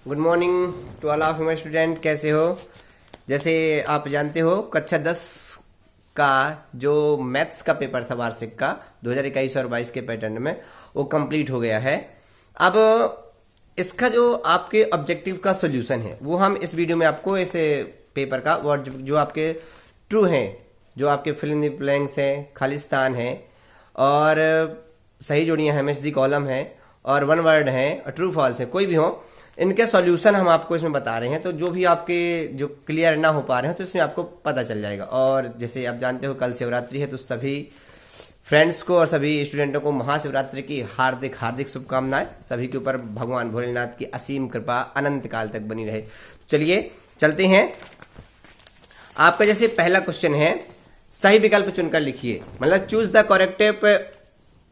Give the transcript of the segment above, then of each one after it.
Good morning to all of my student. कैसे हो? जैसे आप जानते हो कक्षा 10 का जो मैथ्स का पेपर था वार्षिक का 2021 और 22 के पैटर्न में वो कंप्लीट हो गया है। अब इसका जो आपके ऑब्जेक्टिव का सॉल्यूशन है वो हम इस वीडियो में आपको इस पेपर का और जो आपके ट्रू हैं, जो आपके फिल इन द ब्लैंक्स हैं, खालिस्तान है और सही जोड़ियां हैं, एमएसडी कॉलम है और वन वर्ड है और ट्रू फॉल्स है, कोई भी हो, इनके सॉल्यूशन हम आपको इसमें बता रहे हैं। तो जो भी आपके जो क्लियर ना हो पा रहे हैं तो इसमें आपको पता चल जाएगा। और जैसे आप जानते हो कल शिवरात्रि है तो सभी फ्रेंड्स को और सभी स्टूडेंटों को महाशिवरात्रि की हार्दिक हार्दिक शुभकामनाएं। सभी के ऊपर भगवान भोलेनाथ की असीम कृपा अनंत काल तक बनी रहे। चलिए चलते हैं। आपका जैसे पहला क्वेश्चन है, सही विकल्प चुनकर लिखिए, मतलब choose the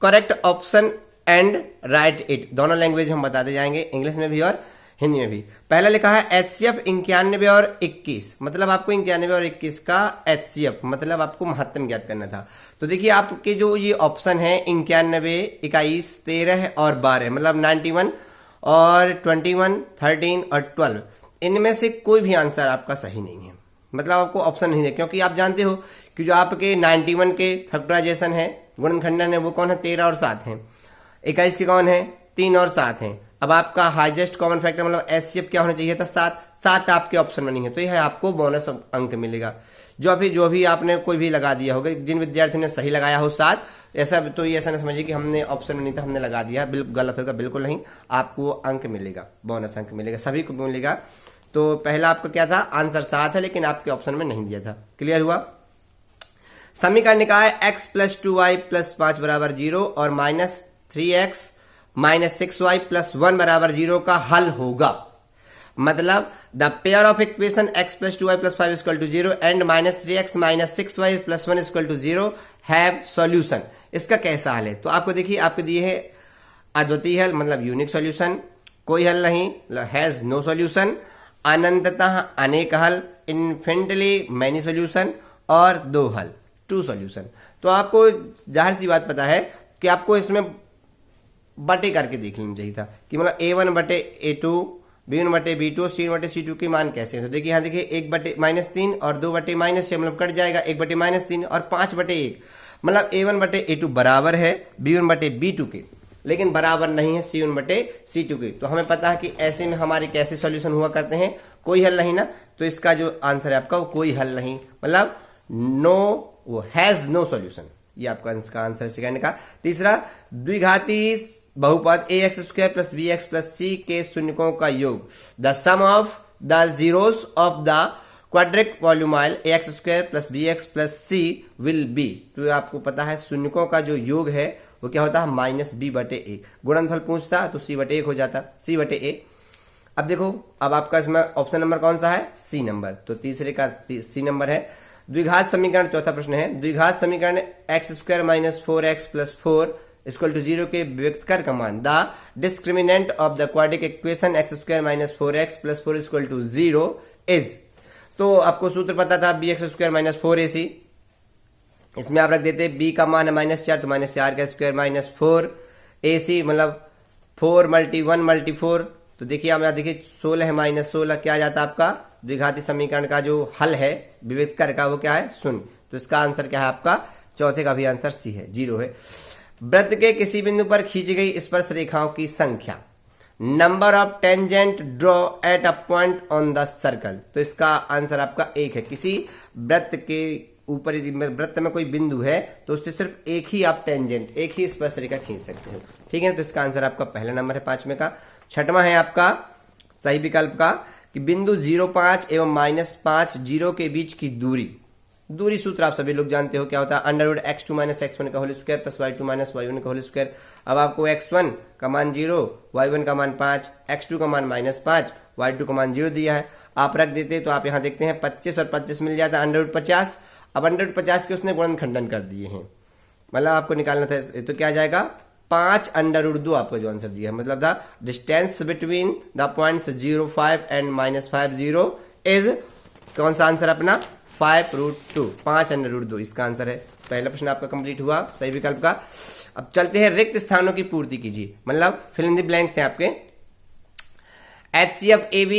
correct option and right it. दोनों लैंग्वेज हम बताते जाएंगे, इंग्लिश में भी और हिंदी में भी। पहला लिखा है एचसीएफ 91 और 21, मतलब आपको 91 और 21 का एचसीएफ मतलब आपको महत्तम ज्ञात करना था। तो देखिए आपके जो ये ऑप्शन है 91, 21, 13 और 12, मतलब 91 और 21, 13 और 12, इनमें से कोई भी आंसर आपका सही नहीं है, मतलब आपको ऑप्शन नहीं है। क्योंकि आप जानते हो कि जो आपके 91 के फैक्टराइजेशन है, गुणनखंडन है, वो कौन है? 13 और 7 है। 21 के कौन है? 3 और 7 हैं। अब आपका हाईएस्ट कॉमन फैक्टर मतलब एचसीएफ क्या होना चाहिए था? 7 आपके ऑप्शन में नहीं है, तो यह आपको बोनस अंक मिलेगा। जो भी आपने कोई भी लगा दिया होगा, जिन विद्यार्थियों ने सही लगाया हो 7, ऐसा तो ये ऐसा ना समझिए कि हमने ऑप्शन में नहीं था हमने लगा दिया, बिल्कुल गलत होगा, बिल्कुल नहीं। आपको अंक मिलेगा, बोनस अंक मिलेगा, सभी को मिलेगा। तो पहला आपका क्या था? आंसर 7 है, लेकिन आपके ऑप्शन में नहीं दिया था। क्लियर हुआ? समीकरण निकाय x + 2y + 5 = 0 और -3x - 6y + 1 = 0 का हल होगा। मतलब the pair of equation x + 2y + 5 = 0 and -3x - 6y + 1 = 0 have solution. इसका कैसा हल है? तो आपको देखिए, आपको दिए है अद्वितीय हल मतलब यूनिक सॉल्यूशन, कोई हल नहीं हैज नो सॉल्यूशन, अनंततः अनेक हल, इन्फिनिटली मैनी सॉल्यूशन और 2 हल, 2 सॉल्यूशन। तो आपको जाहिर सी बात पता है कि आपको इसमें बटे करके देख लेना चाहिए था कि मतलब A1/A2, B1/B2, C1/C2 के मान कैसे हैं। तो देखिए यहाँ देखिए 1/-3 और 2/-6 मतलब कट जाएगा, 1/-3 और 5/1, मतलब A1/A2 बराबर है B1/B2 के, लेकिन बराबर नहीं है C1/C2 के। तो हमें पता है कि ऐसे में हमारे कैसे सॉल्यूशन हुआ करते हैं, कोई हल नहीं ना। तो इसका जो आंसर है आपका वो कोई हल नहीं, मतलब नो, वो हैज नो सॉल्यूशन। ये आपका इसका आंसर सेकंड का। तीसरा, द्विघाती बहुपद ax² + bx + c के शून्यकों का योग, the sum of the zeros of the quadric polynomial ax² + bx + c will be. तो आपको पता है शून्यकों का जो योग है वो क्या होता है? -b/a। गुणनफल पूछता तो c/1 हो जाता, c/a। अब देखो, अब आपका इसमें ऑप्शन नंबर कौन सा है? C number. तो तीसरे का सी नंबर है। द्विघात समीकरण, चौथा प्रश्न है, द्विघात समीकरण x² - 4x + 4 = 0 के व्यक्त कर का मान, the discriminant of the quadric equation x² - 4x + 4 = 0 is. तो आपको सूत्र पता था bx² - 4ac, इसमें आप रख देते b का मान है -4, तो -4 का स्क्वायर - 4ac मतलब 4 × 1 × 4। तो देखिए आप यहाँ देखिए 16 है -16 क्या आ जाता है आपका? द्विघाती समीकरण का जो हल है विविध कर का वो क्या है? 0। तो इसका आंसर क्या है आपका? चौथे का भी आंसर सी है, 0 है। वृत्त के किसी बिंदु पर खींची गई स्पर्श रेखाओं की संख्या, number of tangent draw at a point on the circle. तो इसका आंसर आपका 1 है। किसी वृत्त के ऊपर वृत्त में कोई बिंदु है तो उससे सिर्फ एक ही आप टेंजेंट, एक ही स्पर्श रेखा खींच सकते हो, ठीक है। तो इसका आंसर आपका पहला नंबर है 5वें का। 6वां है आपका सही विकल्प का कि बिंदु 0,5 एवं -5 0 के बीच की दूरी सूत्र आप सभी लोग जानते हो क्या होता है? √x2 - x1 का होल स्क्वायर + y2 - y1 का होल स्क्वायर। अब आपको x1 का मान 0, y1 का मान 5, x2 का मान -5, y2 का मान 0 दिया है। आप रख देते तो आप यहाँ देखते हैं 25 और 25 मिल जाता √50। अब √50 के उसने गुणनखंडन कर दिए हैं, मतलब आपको निकालना था, तो क्या आ जाएगा? 5√2 आपको जो आंसर दिया है, मतलब the distance between the points 0, 5 and -5, 0 is कौन सा आंसर अपना? 5√2, 5√2 इसका आंसर है। पहला प्रश्न आपका कंप्लीट हुआ सही विकल्प का। अब चलते हैं रिक्त स्थानों की पूर्ति कीजिए, मतलब फिल इन द ब्लैंक्स है आपके। HCF AB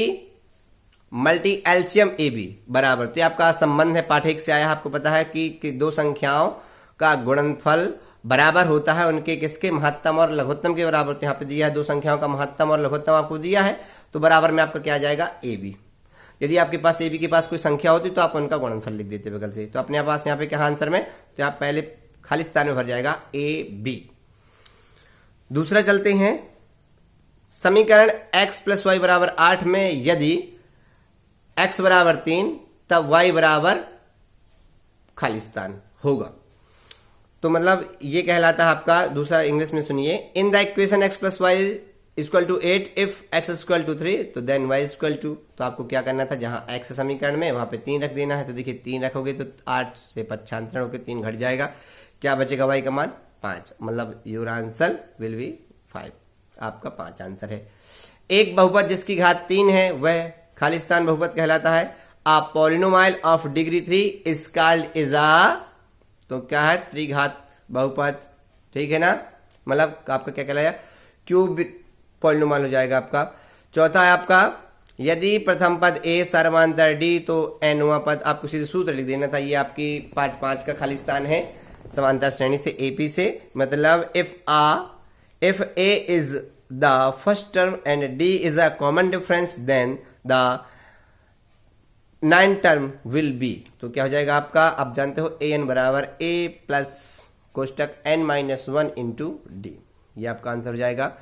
multi LCM AB बराबर, तो ये आपका संबंध है, पाठ 1 से आया, आपको पता है कि दो संख्याओं का गुणनफल बराबर होता है उनके किसके, महत्तम और लघुत्तम के बराबर। तो यहाँ पे दिया है दो संख्याओं का महत्तम और लघुत्तम आपको दिया है, तो बराबर में आपका क्या आ जाएगा, AB। यदि आपके पास AB के पास कोई संख्या होती तो आप उनका गुणनफल लिख देते बगल से। तो अपने पास यहाँ पे क्या आंसर में, तो आप पहले खाली स्थान में भर जाएगा AB। दूसरा चलते हैं, समीकरण x + y = 8 में यदि x = 3 तब y = खाली स्थान होगा। तो मतलब ये कहलाता है आपका दूसरा, इंग्लिश में सुनिए, in the equation x + y = 8 if x = 3 तो देन y = 2। तो आपको क्या करना था, जहां x समीकरण में वहां पे 3 रख देना है। तो देखिए 3 रखोगे तो 8 से पक्षांतरण होकर 3 घट जाएगा, क्या बचेगा, y का मान 5, मतलब योर आंसर विल बी 5। आपका 5 आंसर है। एक बहुपद जिसकी घात 3 है वह खाली स्थान बहुपद कहलाता है। A polynomial of degree 3 is called is a, तो क्या है, त्रिघात बहुपद, ठीक है ना, मतलब आपका क्या कहलाया, क्यूब पॉलिनोमियल हो जाएगा आपका। चौथा है आपका, यदि प्रथम पद a समांतर d तो nवां पद, आपको सीधे सूत्र लिख देना था। ये आपकी पार्ट 5 का खाली स्थान है, समांतर श्रेणी से AP से, मतलब if a is the first term and d is a common difference then the 9 term will be, तो क्या हो जाएगा आपका, आप जानते हो an = a प्लस कोष्टक n-1 इंटू d, ये आपका आंसर हो जाएगा।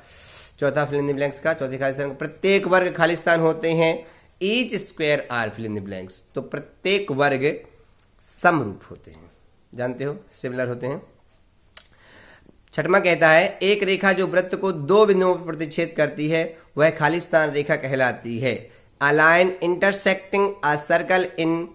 चौथा फिल इन द ब्लैंक्स का, चौथे खाली स्थान, प्रत्येक वर्ग खाली स्थान होते हैं, each square are fill in the blanks, तो प्रत्येक वर्ग समरूप होते हैं, जानते हो, सिमिलर होते हैं। छठवां कहता है, एक रेखा जो वृत्त को 2 बिंदुओं पर प्रतिच्छेद करती है वह खाली स्थान रेखा कहलाती है। A line intersecting a circle in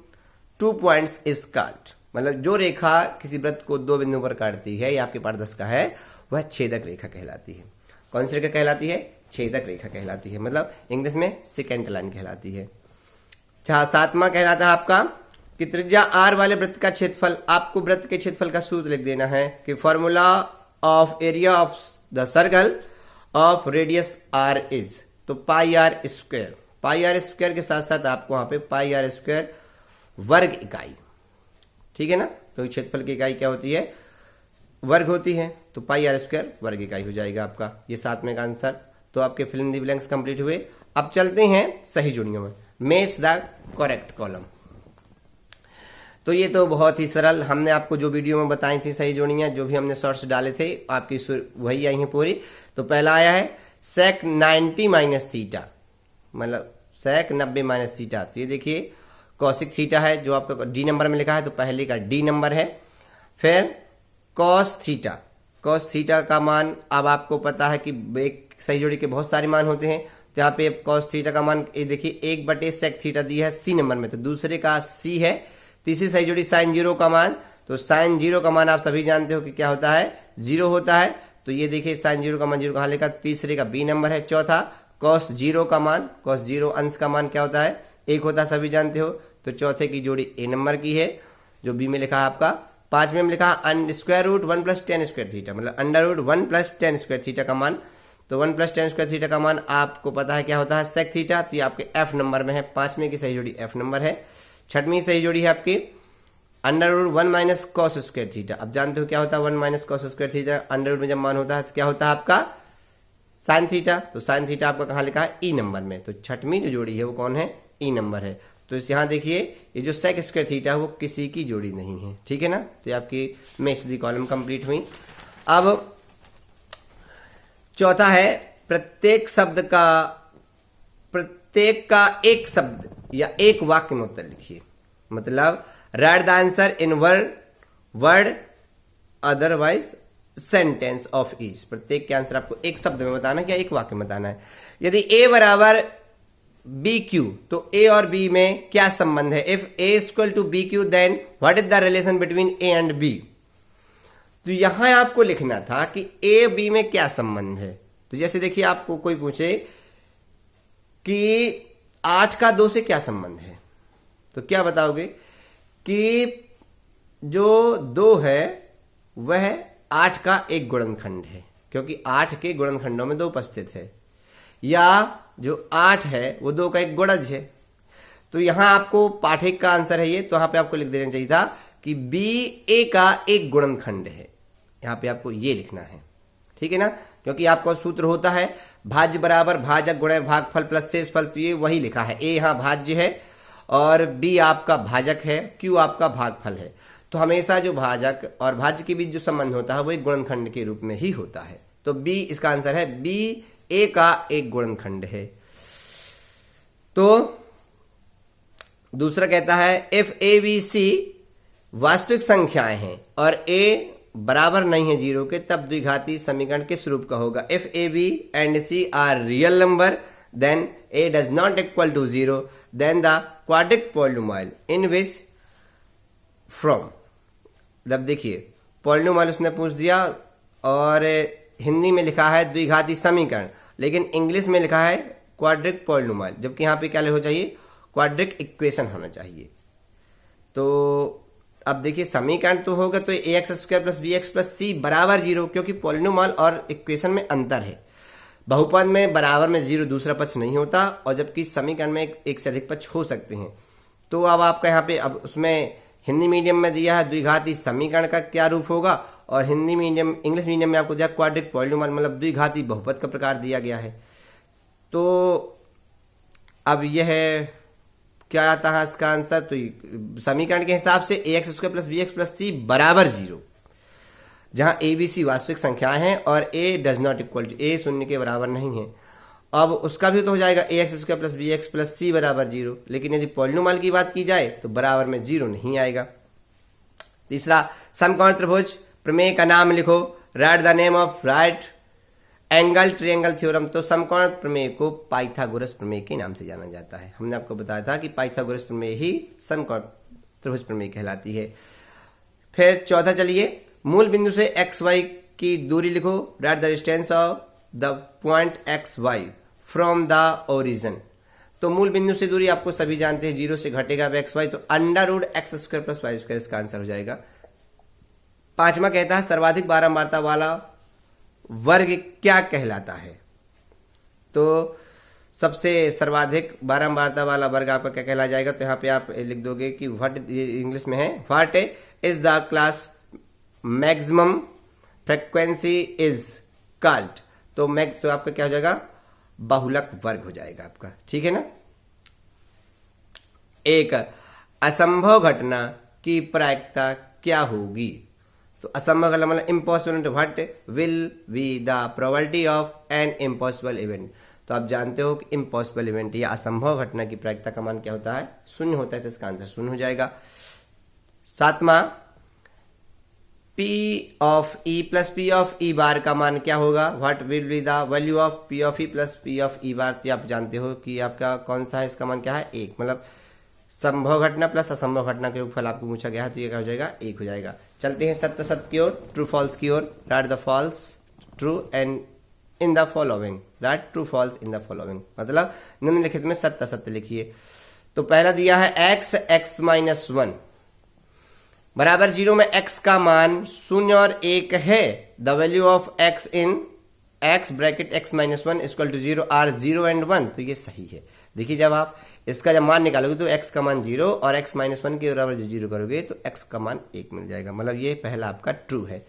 2 points is called, मतलब जो रेखा किसी वृत्त को 2 बिंदुओं पर काटती है, ये आपके पाठ 10 का है, वह छेदक रेखा कहलाती है। कौन सी रेखा कहलाती है, छेदक रेखा कहलाती है, मतलब इंग्लिश में सेकेंड लाइन कहलाती है। 7वां कहलाता है आपका कि त्रिज्या r वाले वृत्त का क्षेत्रफल, आपको वृत्त के क्षेत्रफल का सूत्र लिख देना है कि formula of area of the circle of radius r is, तो πr², πr² के साथ साथ आपको वहां पे πr² वर्ग इकाई, ठीक है ना, तो क्षेत्रफल की इकाई क्या होती है, वर्ग होती है, तो πr² वर्ग इकाई हो जाएगा आपका, ये 7वें का आंसर। तो आपके fill in the blanks complete हुए। अब चलते हैं सही जोड़ियों में, मैच द करेक्ट कॉलम। तो ये तो बहुत ही सरल, हमने आपको जो वीडियो में बताई थी सही जोड़ियां, जो भी हमने शॉर्ट्स डाले थे आपकी वही आई हैं पूरी। तो पहला आया है sec 90 - थीटा, मतलब sec 90 - थीटा, तो ये देखिए कौशिक थीटा है जो आपका डी नंबर में लिखा है, तो पहले का डी नंबर है। फिर कॉस थीटा, कॉस थीटा का मान, अब आपको पता है कि एक सही जोड़ी के बहुत सारे मान होते हैं, तो यहाँ पे कॉस थीटा का मान ये देखिए 1/sec थीटा दिया है सी नंबर में, तो दूसरे का सी है। तीसरी सही जोड़ी sin 0 का मान, तो sin 0 का मान आप सभी जानते हो कि क्या होता है, 0 होता है, तो ये देखिए sin 0 का मान 0 कहाँ लिखा, तीसरे का बी नंबर है। चौथा cos 0 का मान, cos 0 अंश का मान क्या होता है, 1 होता है, सभी जानते हो, तो चौथे की जोड़ी ए नंबर की है जो बी में लिखा है आपका। 5वें में लिखा √1 + tan² थीटा, मतलब √1 + tan² थीटा का मान, तो 1 + tan² थीटा का मान आपको पता है क्या होता है, sec थीटा, तो ये आपके एफ नंबर में है। 5वें की सही जोड़ी एफ नंबर है। 6वीं सही जोड़ी है आपकी √1 - cos² थीटा, अब जानते हो क्या होता है 1 - cos² थीटा, अंडर में जब मान होता है तो क्या होता है आपका sin थीटा, तो sin थीटा आपका कहाँ लिखा है, ई नंबर में, तो 6वीं जो जोड़ी है वो कौन है, ई नंबर है। तो इस यहाँ देखिए ये जो sec² थीटा है वो किसी की जोड़ी नहीं है, ठीक है ना, तो ये आपकी मैच दी कॉलम कंप्लीट हुई। अब चौथा है प्रत्येक का एक शब्द या एक वाक्य में उत्तर लिखिए, मतलब right the answer in word otherwise sentence of each, प्रत्येक के आंसर आपको एक शब्द में बताना है या एक वाक्य में बताना है। यदि a = BQ तो a और b में क्या संबंध है, if a = BQ then what is the relation between a and b, तो यहां आपको लिखना था कि a b में क्या संबंध है। तो जैसे देखिए आपको कोई पूछे कि 8 का 2 से क्या संबंध है, तो क्या बताओगे कि जो 2 है वह 8 का एक गुणनखंड है, क्योंकि 8 के गुणनखंडों में 2 उपस्थित है। या जो 8 है वो 2 का एक गुणज है। तो यहां आपको पाठक का आंसर है ये, तो यहां पे आपको लिख देना चाहिए था कि बी ए का एक गुणनखंड है। यहां पे आपको ये लिखना है, ठीक है ना, क्योंकि आपका सूत्र होता है भाज्य बराबर भाजक गुणे भागफल प्लस शेषफल, तो ये वही लिखा है। ए यहां भाज्य है और बी आपका भाजक है, क्यू आपका भागफल है। तो हमेशा जो भाजक और भाज्य के बीच जो संबंध होता है वो एक गुणनखंड के रूप में ही होता है। तो बी इसका आंसर है, बी ए का एक गुणनखंड है। तो दूसरा कहता है इफ ए बी सी वास्तविक संख्याएं हैं और ए बराबर नहीं है 0 के, तब द्विघाती समीकरण किस रूप का होगा। If A B and C are real number then A does not equal to 0 then the quadric polynomial in which from. जब देखिए पॉलिनोमियल उसने पूछ दिया और हिंदी में लिखा है द्विघाती समीकरण, लेकिन इंग्लिश में लिखा है क्वाड्रिक पॉलिनोमियल, जबकि यहां पे क्या हो चाहिए, क्वाड्रिक इक्वेशन होना चाहिए। तो अब देखिए समीकरण तो होगा तो A X square plus B X plus C बराबर 0, क्योंकि पॉलिनोमियल और इक्वेशन में अंतर है। बहुपद में बराबर में 0 दूसरा पक्ष नहीं होता, और जबकि समीकरण में एक से अधिक पक्ष हो सकते हैं। तो अब आपका यहाँ पे अब उसमें हिंदी मीडियम में दिया है द्विघाती समीकरण का क्या रूप होगा, और हिंदी मीडियम इंग्लिश मीडियम में आपको दिया क्वाड्रिक पॉलिनोमियल, मतलब द्विघाती बहुपद का प्रकार दिया गया है। तो अब यह क्या आता है इसका आंसर, तो समीकरण के हिसाब से A X square plus B X plus C बराबर 0, जहां ए बी सी वास्तविक संख्याएं हैं और ए डज नॉट इक्वल टू, ए शून्य के बराबर नहीं है। अब उसका भी तो हो जाएगा A X square plus B X plus C बराबर 0, लेकिन यदि पॉलिनोमियल की बात की जाए तो बराबर में 0 नहीं आएगा। तीसरा समकोण त्रिभुज प्रमेय का नाम लिखो, write the name of right angle triangle theorem. तो समकोण प्रमेय को पाइथागोरस प्रमेय के नाम से जाना जाता है। हमने आपको बताया था कि पाइथागोरस प्रमेय ही समकोण त्रिभुज प्रमेय कहलाती है। फिर चौथा चलिए, मूल बिंदु से एक्स वाई की दूरी लिखो, write the distance of the point X Y from the origin. तो मूल बिंदु से दूरी आपको सभी जानते हैं, 0 से घटेगा एक्स वाई, तो under root X square plus Y square इसका आंसर हो जाएगा। पांचवा कहता है सर्वाधिक बारंबारता वाला वर्ग क्या कहलाता है। तो सबसे सर्वाधिक बारंबारता वाला वर्ग आपका क्या कहला जाएगा, तो यहां पे आप लिख दोगे कि व्हाट, इंग्लिश में है what is the class maximum frequency is called. तो आपका क्या हो जाएगा, बहुलक वर्ग हो जाएगा आपका, ठीक है ना। एक असंभव घटना की प्रायिकता क्या होगी। तो असंभव घटना मतलब impossible, what will be the probability of an impossible event. तो आप जानते हो कि इम्पॉसिबल इवेंट या असंभव घटना की प्रायिकता का मान क्या होता है, 0 होता है, तो इसका आंसर 0 हो जाएगा। सातवां, P of E plus P of E बार का मान क्या होगा, what will be the value of P of E plus P of E बार। तो आप जानते हो कि आपका कौन सा है, इसका मान क्या है, 1, मतलब संभव घटना प्लस असंभव घटना के योगफल आपको पूछा गया है, तो ये क्या हो जाएगा, 1 हो जाएगा। चलते हैं सत्य सत्य की ओर, ट्रू फॉल्स की ओर, write the false true and in the following, write true false in the following, मतलब निम्नलिखित में सत्य सत्य लिखिए। तो पहला दिया है x माइनस 1 बराबर 0 में x का मान 0 और 1 है। The value of x in x bracket x minus 1 equal to 0 are 0 and 1। तो ये सही है। देखिए जब आप इसका जब मान निकालोगे तो x का मान 0 और x माइनस 1 के बराबर 0 करोगे तो x का मान 1 मिल जाएगा, मतलब ये पहला आपका ट्रू है।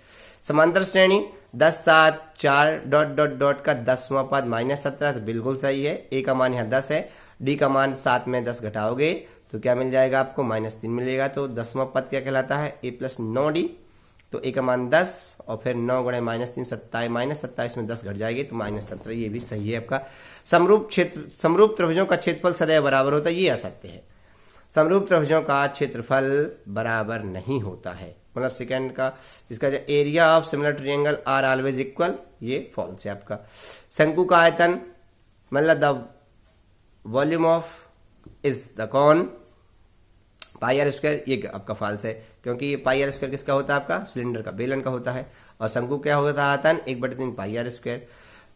समांतर श्रेणी 10 7 4 डॉट डॉट डॉट का 10वां पद -17, तो बिल्कुल सही है। a का मान यहाँ 10 है, d का मान 7 में 10 घटाओगे तो क्या मिल जाएगा आपको, -3 मिलेगा। तो 10वां पद क्या कहलाता है, a प्लस 9d। तो a का मान 10 और फिर 9 गुणे -3 27 में 10 घट जाएगी तो -17, ये भी सही है आपका। समरूप त्रिभुजों का क्षेत्रफल सदैव बराबर होता है, ये असत्य है। समरूप त्रिभुजों का क्षेत्रफल बराबर नहीं होता है, मतलब सेकंड का इसका area of similar triangle are always equal, ये फॉल्स है आपका। शंकु का आयतन मतलब the volume of is the cone pi R square, ये आपका फॉल्स है, क्योंकि पाई आर स्क्वायर किसका होता है, आपका सिलेंडर का, बेलन का होता है। और शंकु क्या होता है, आयतन 1/3 पाई आर स्क्वायर।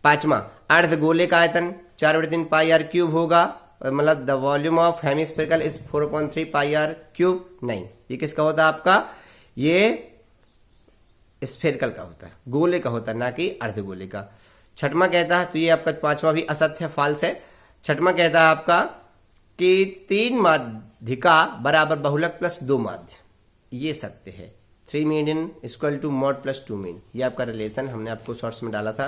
पांचवा, अर्ध गोले का आयतन 4/3 पाई आर क्यूब होगा, मतलब the volume of hemispherical is 4.3 pi R cube. नहीं, ये किसका होता है आपका, ये स्फेरिकल का होता है, गोले का होता है, ना कि अर्धगोले का। छठवां कहता है, तो ये आपका पांचवा भी असत्य फॉल्स है। छठवां कहता है आपका कि 3 माध्यिका बराबर बहुलक प्लस 2 माध्य, ये सत्य है। 3 median equal to mode plus 2 mean, ये आपका रिलेशन हमने आपको शॉर्ट्स में डाला था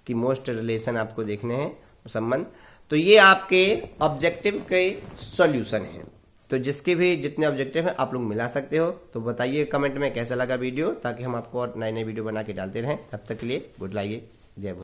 कि मोस्ट रिलेशन आपको देखने हैं संबंध। तो ये आपके ऑब्जेक्टिव के सॉल्यूशन हैं। तो जिसके भी जितने ऑब्जेक्टिव हैं आप लोग मिला सकते हो। तो बताइए कमेंट में कैसा लगा वीडियो, ताकि हम आपको और नए नए वीडियो बना के डालते रहें। तब तक के लिए गुड लाइए, जय बोल।